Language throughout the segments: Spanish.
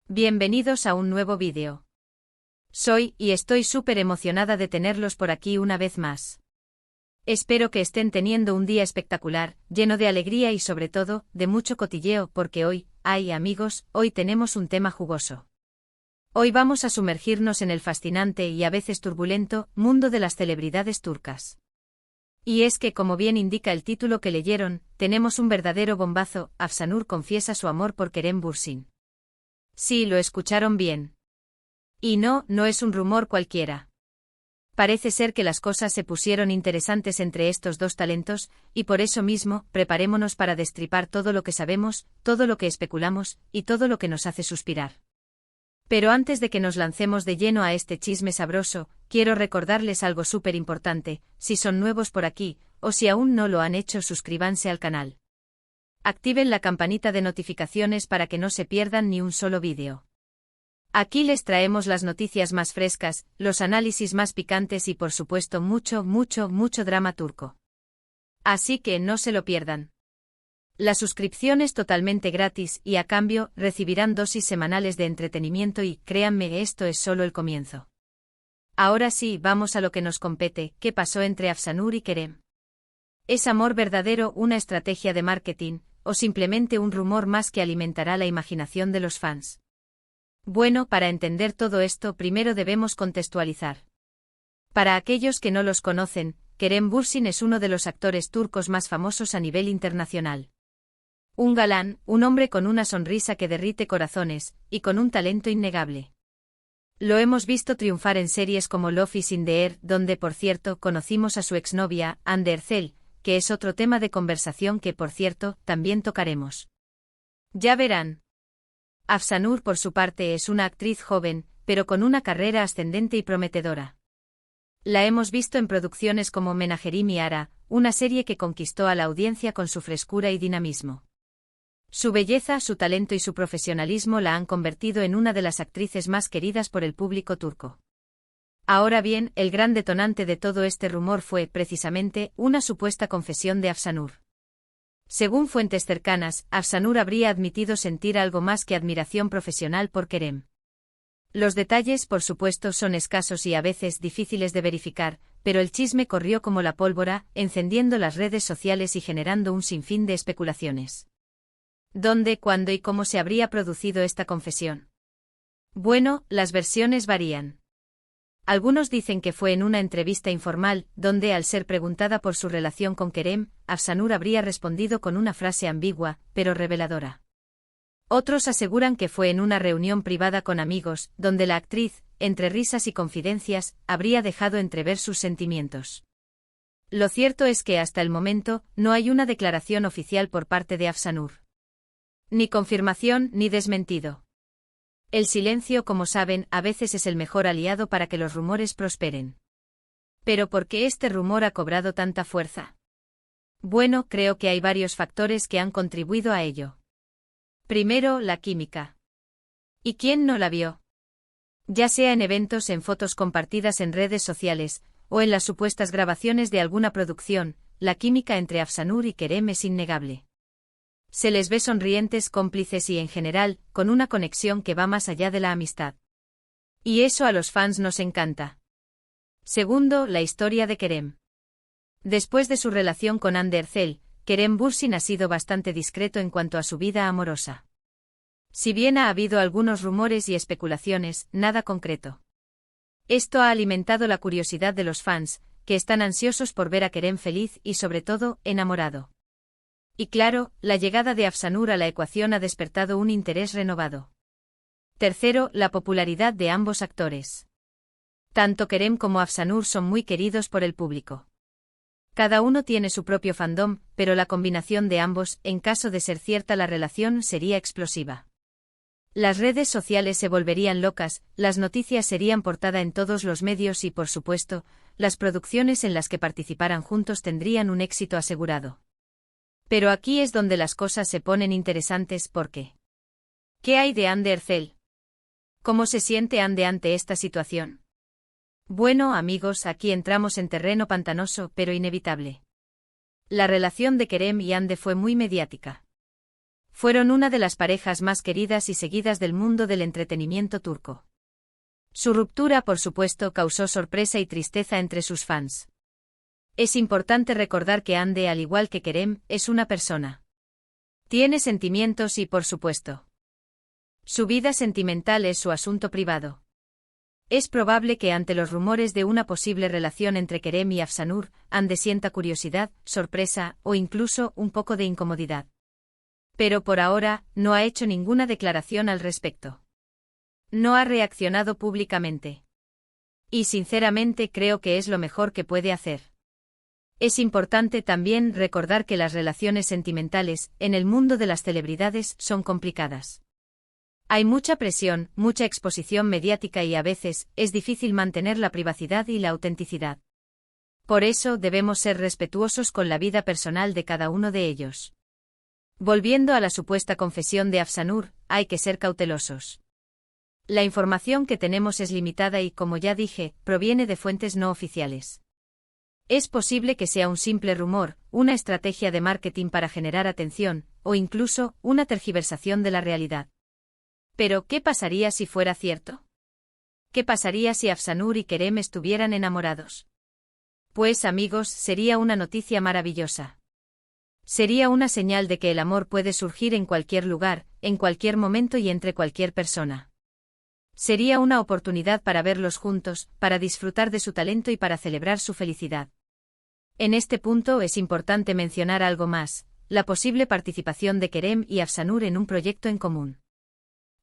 Bienvenidos a un nuevo vídeo. Y estoy súper emocionada de tenerlos por aquí una vez más. Espero que estén teniendo un día espectacular, lleno de alegría y sobre todo, de mucho cotilleo porque hoy, amigos, hoy tenemos un tema jugoso. Hoy vamos a sumergirnos en el fascinante y a veces turbulento mundo de las celebridades turcas. Y es que, como bien indica el título que leyeron, tenemos un verdadero bombazo. Afsanur confiesa su amor por Kerem Bürsin. Sí, lo escucharon bien. Y no es un rumor cualquiera. Parece ser que las cosas se pusieron interesantes entre estos dos talentos, y por eso mismo, preparémonos para destripar todo lo que sabemos, todo lo que especulamos, y todo lo que nos hace suspirar. Pero antes de que nos lancemos de lleno a este chisme sabroso, quiero recordarles algo súper importante: si son nuevos por aquí, o si aún no lo han hecho, suscríbanse al canal. Activen la campanita de notificaciones para que no se pierdan ni un solo vídeo. Aquí les traemos las noticias más frescas, los análisis más picantes y por supuesto mucho drama turco. Así que no se lo pierdan. La suscripción es totalmente gratis y a cambio recibirán dosis semanales de entretenimiento y, créanme, esto es solo el comienzo. Ahora sí, vamos a lo que nos compete. ¿Qué pasó entre Afsanur y Kerem? ¿Es amor verdadero, una estrategia de marketing, o simplemente un rumor más que alimentará la imaginación de los fans? Bueno, para entender todo esto primero debemos contextualizar. Para aquellos que no los conocen, Kerem Bürsin es uno de los actores turcos más famosos a nivel internacional. Un galán, un hombre con una sonrisa que derrite corazones, y con un talento innegable. Lo hemos visto triunfar en series como Love is in the Air, donde por cierto conocimos a su exnovia, Hande Erçel, que es otro tema de conversación que por cierto también tocaremos. Ya verán. Afsanur por su parte es una actriz joven, pero con una carrera ascendente y prometedora. La hemos visto en producciones como Menajerim y Ara, una serie que conquistó a la audiencia con su frescura y dinamismo. Su belleza, su talento y su profesionalismo la han convertido en una de las actrices más queridas por el público turco. Ahora bien, el gran detonante de todo este rumor fue, precisamente, una supuesta confesión de Afsanur. Según fuentes cercanas, Afsanur habría admitido sentir algo más que admiración profesional por Kerem. Los detalles, por supuesto, son escasos y a veces difíciles de verificar, pero el chisme corrió como la pólvora, encendiendo las redes sociales y generando un sinfín de especulaciones. ¿Dónde, cuándo y cómo se habría producido esta confesión? Bueno, las versiones varían. Algunos dicen que fue en una entrevista informal, donde al ser preguntada por su relación con Kerem, Afsanur habría respondido con una frase ambigua, pero reveladora. Otros aseguran que fue en una reunión privada con amigos, donde la actriz, entre risas y confidencias, habría dejado entrever sus sentimientos. Lo cierto es que hasta el momento, no hay una declaración oficial por parte de Afsanur. Ni confirmación ni desmentido. El silencio, como saben, a veces es el mejor aliado para que los rumores prosperen. ¿Pero por qué este rumor ha cobrado tanta fuerza? Bueno, creo que hay varios factores que han contribuido a ello. Primero, la química. ¿Y quién no la vio? Ya sea en eventos, en fotos compartidas en redes sociales, o en las supuestas grabaciones de alguna producción, la química entre Afsanur y Kerem es innegable. Se les ve sonrientes, cómplices y en general, con una conexión que va más allá de la amistad. Y eso a los fans nos encanta. Segundo, la historia de Kerem. Después de su relación con Hande Erçel, Kerem Bürsin ha sido bastante discreto en cuanto a su vida amorosa. Si bien ha habido algunos rumores y especulaciones, nada concreto. Esto ha alimentado la curiosidad de los fans, que están ansiosos por ver a Kerem feliz y sobre todo, enamorado. Y claro, la llegada de Afsanur a la ecuación ha despertado un interés renovado. Tercero, la popularidad de ambos actores. Tanto Kerem como Afsanur son muy queridos por el público. Cada uno tiene su propio fandom, pero la combinación de ambos, en caso de ser cierta la relación, sería explosiva. Las redes sociales se volverían locas, las noticias serían portada en todos los medios y, por supuesto, las producciones en las que participaran juntos tendrían un éxito asegurado. Pero aquí es donde las cosas se ponen interesantes porque... ¿Qué hay de Hande Erçel? ¿Cómo se siente Hande ante esta situación? Bueno, amigos, aquí entramos en terreno pantanoso pero inevitable. La relación de Kerem y Hande fue muy mediática. fueron una de las parejas más queridas y seguidas del mundo del entretenimiento turco. Su ruptura, por supuesto, causó sorpresa y tristeza entre sus fans. Es importante recordar que Hande, al igual que Kerem, es una persona. Tiene sentimientos y, por supuesto, su vida sentimental es su asunto privado. Es probable que ante los rumores de una posible relación entre Kerem y Afsanur, Hande sienta curiosidad, sorpresa o incluso un poco de incomodidad. Pero por ahora, no ha hecho ninguna declaración al respecto. No ha reaccionado públicamente. Y sinceramente creo que es lo mejor que puede hacer. Es importante también recordar que las relaciones sentimentales, en el mundo de las celebridades, son complicadas. Hay mucha presión, mucha exposición mediática y a veces, es difícil mantener la privacidad y la autenticidad. Por eso debemos ser respetuosos con la vida personal de cada uno de ellos. Volviendo a la supuesta confesión de Afsanur, hay que ser cautelosos. La información que tenemos es limitada y, como ya dije, proviene de fuentes no oficiales. Es posible que sea un simple rumor, una estrategia de marketing para generar atención, o incluso, una tergiversación de la realidad. Pero, ¿qué pasaría si fuera cierto? ¿Qué pasaría si Afsanur y Kerem estuvieran enamorados? Pues, amigos, sería una noticia maravillosa. Sería una señal de que el amor puede surgir en cualquier lugar, en cualquier momento y entre cualquier persona. Sería una oportunidad para verlos juntos, para disfrutar de su talento y para celebrar su felicidad. En este punto es importante mencionar algo más, la posible participación de Kerem y Afsanur en un proyecto en común.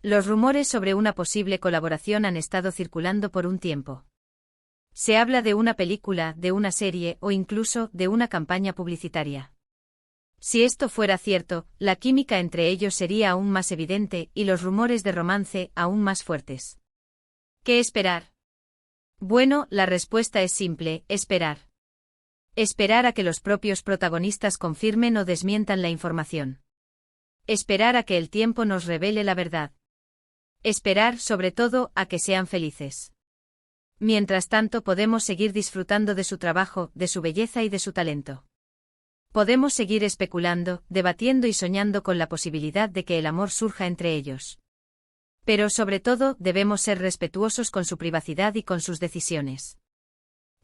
Los rumores sobre una posible colaboración han estado circulando por un tiempo. Se habla de una película, de una serie o incluso de una campaña publicitaria. Si esto fuera cierto, la química entre ellos sería aún más evidente y los rumores de romance aún más fuertes. ¿Qué esperar? Bueno, la respuesta es simple, esperar. Esperar a que los propios protagonistas confirmen o desmientan la información. Esperar a que el tiempo nos revele la verdad. Esperar, sobre todo, a que sean felices. Mientras tanto podemos seguir disfrutando de su trabajo, de su belleza y de su talento. Podemos seguir especulando, debatiendo y soñando con la posibilidad de que el amor surja entre ellos. Pero sobre todo, debemos ser respetuosos con su privacidad y con sus decisiones.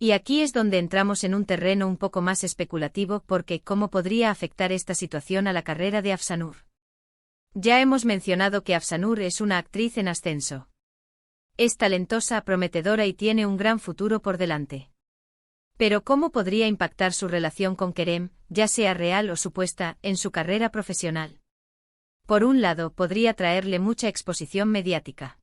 Y aquí es donde entramos en un terreno un poco más especulativo porque ¿cómo podría afectar esta situación a la carrera de Afsanur? Ya hemos mencionado que Afsanur es una actriz en ascenso. Es talentosa, prometedora y tiene un gran futuro por delante. Pero ¿cómo podría impactar su relación con Kerem, ya sea real o supuesta, en su carrera profesional? Por un lado, podría traerle mucha exposición mediática.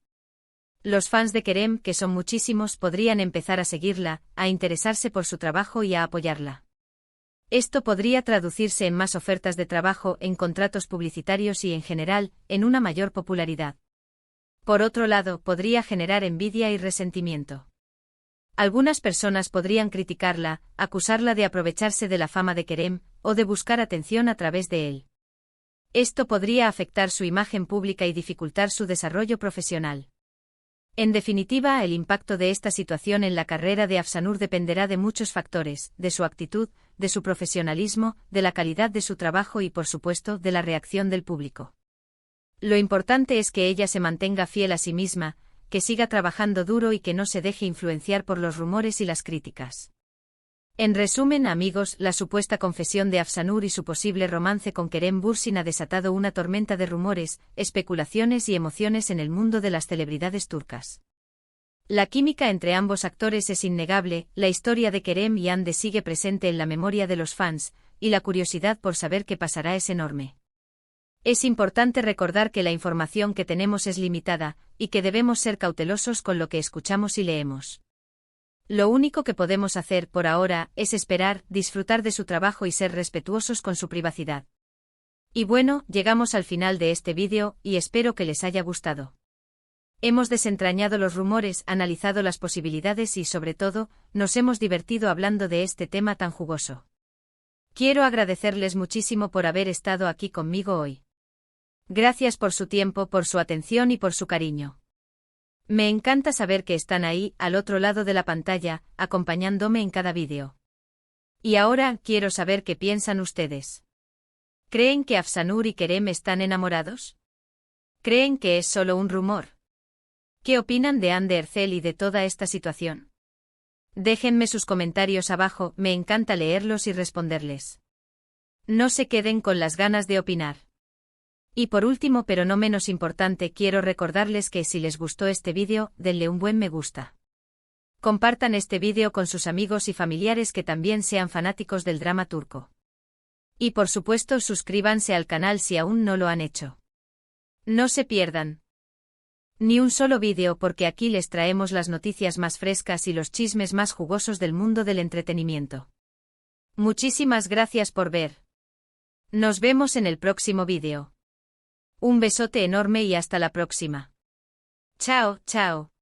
Los fans de Kerem, que son muchísimos, podrían empezar a seguirla, a interesarse por su trabajo y a apoyarla. Esto podría traducirse en más ofertas de trabajo, en contratos publicitarios y en general, en una mayor popularidad. Por otro lado, podría generar envidia y resentimiento. Algunas personas podrían criticarla, acusarla de aprovecharse de la fama de Kerem, o de buscar atención a través de él. Esto podría afectar su imagen pública y dificultar su desarrollo profesional. En definitiva, el impacto de esta situación en la carrera de Afsanur dependerá de muchos factores, de su actitud, de su profesionalismo, de la calidad de su trabajo y, por supuesto, de la reacción del público. Lo importante es que ella se mantenga fiel a sí misma, que siga trabajando duro y que no se deje influenciar por los rumores y las críticas. En resumen, amigos, la supuesta confesión de Afsanur y su posible romance con Kerem Bürsin ha desatado una tormenta de rumores, especulaciones y emociones en el mundo de las celebridades turcas. La química entre ambos actores es innegable, la historia de Kerem y Hande sigue presente en la memoria de los fans, y la curiosidad por saber qué pasará es enorme. Es importante recordar que la información que tenemos es limitada, y que debemos ser cautelosos con lo que escuchamos y leemos. Lo único que podemos hacer por ahora es esperar, disfrutar de su trabajo y ser respetuosos con su privacidad. Y bueno, llegamos al final de este vídeo y espero que les haya gustado. Hemos desentrañado los rumores, analizado las posibilidades y sobre todo, nos hemos divertido hablando de este tema tan jugoso. Quiero agradecerles muchísimo por haber estado aquí conmigo hoy. Gracias por su tiempo, por su atención y por su cariño. Me encanta saber que están ahí, al otro lado de la pantalla, acompañándome en cada vídeo. Y ahora, quiero saber qué piensan ustedes. ¿Creen que Afsanur y Kerem están enamorados? ¿Creen que es solo un rumor? ¿Qué opinan de Hande Erçel y de toda esta situación? Déjenme sus comentarios abajo, me encanta leerlos y responderles. No se queden con las ganas de opinar. Y por último, pero no menos importante, quiero recordarles que si les gustó este vídeo, denle un buen me gusta. Compartan este vídeo con sus amigos y familiares que también sean fanáticos del drama turco. Y por supuesto, suscríbanse al canal si aún no lo han hecho. No se pierdan ni un solo vídeo porque aquí les traemos las noticias más frescas y los chismes más jugosos del mundo del entretenimiento. Muchísimas gracias por ver. Nos vemos en el próximo vídeo. Un besote enorme y hasta la próxima. Chao, chao.